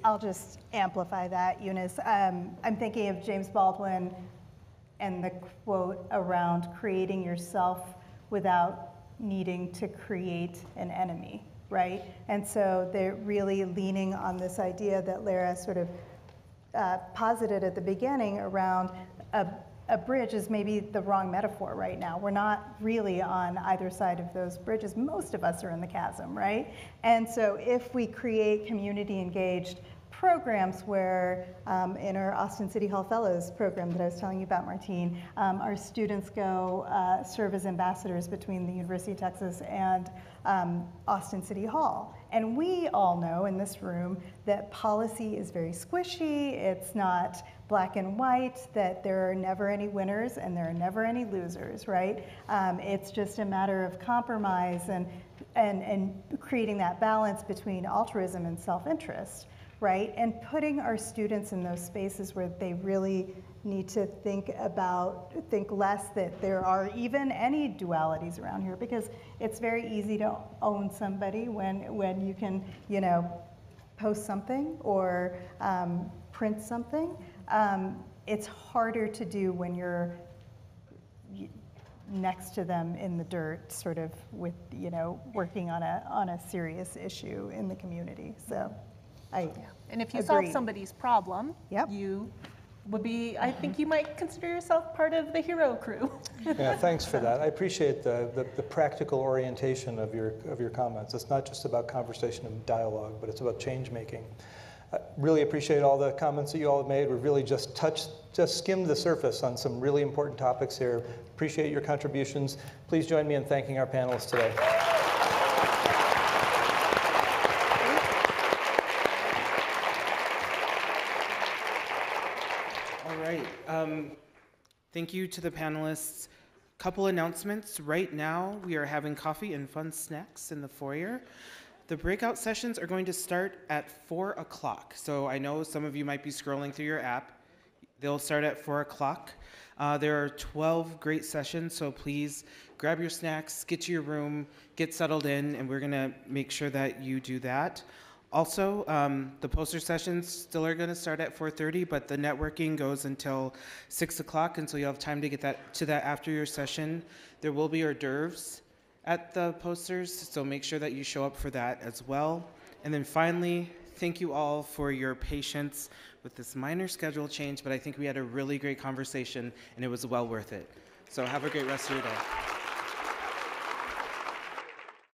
Speaker 7: I'll just amplify that, Eunice. I'm thinking of James Baldwin and the quote around creating yourself without needing to create an enemy, right? And so they're really leaning on this idea that Lara sort of posited at the beginning around a bridge is maybe the wrong metaphor right now. We're not really on either side of those bridges. Most of us are in the chasm, right? And so if we create community engaged programs where in our Austin City Hall Fellows program that I was telling you about, Martín, our students go serve as ambassadors between the University of Texas and Austin City Hall. And we all know in this room that policy is very squishy, it's not black and white, that there are never any winners and there are never any losers, right? It's just a matter of compromise and creating that balance between altruism and self-interest, right? And putting our students in those spaces where they really need to think less that there are even any dualities around here, because it's very easy to own somebody when you can, post something or print something. It's harder to do when you're next to them in the dirt, sort of with, working on a serious issue in the community. So
Speaker 5: And if you
Speaker 7: agree.
Speaker 5: solve somebody's problem,
Speaker 7: Yep.
Speaker 5: you would be, I think you might consider yourself part of the hero crew.
Speaker 2: Yeah, thanks for that. I appreciate the practical orientation of your comments. It's not just about conversation and dialogue, but it's about change making. I really appreciate all the comments that you all have made. We've really just skimmed the surface on some really important topics here. Appreciate your contributions. Please join me in thanking our panelists today.
Speaker 1: Thank you to the panelists. Couple announcements. Right now, we are having coffee and fun snacks in the foyer. The breakout sessions are going to start at 4 o'clock. So I know some of you might be scrolling through your app. They'll start at 4 o'clock. There are 12 great sessions, so please grab your snacks, get to your room, get settled in, and we're gonna make sure that you do that. Also, the poster sessions still are gonna start at 4:30, but the networking goes until 6 o'clock, and so you'll have time to get to that after your session. There will be hors d'oeuvres at the posters, so make sure that you show up for that as well. And then finally, thank you all for your patience with this minor schedule change, but I think we had a really great conversation and it was well worth it. So have a great rest of your day.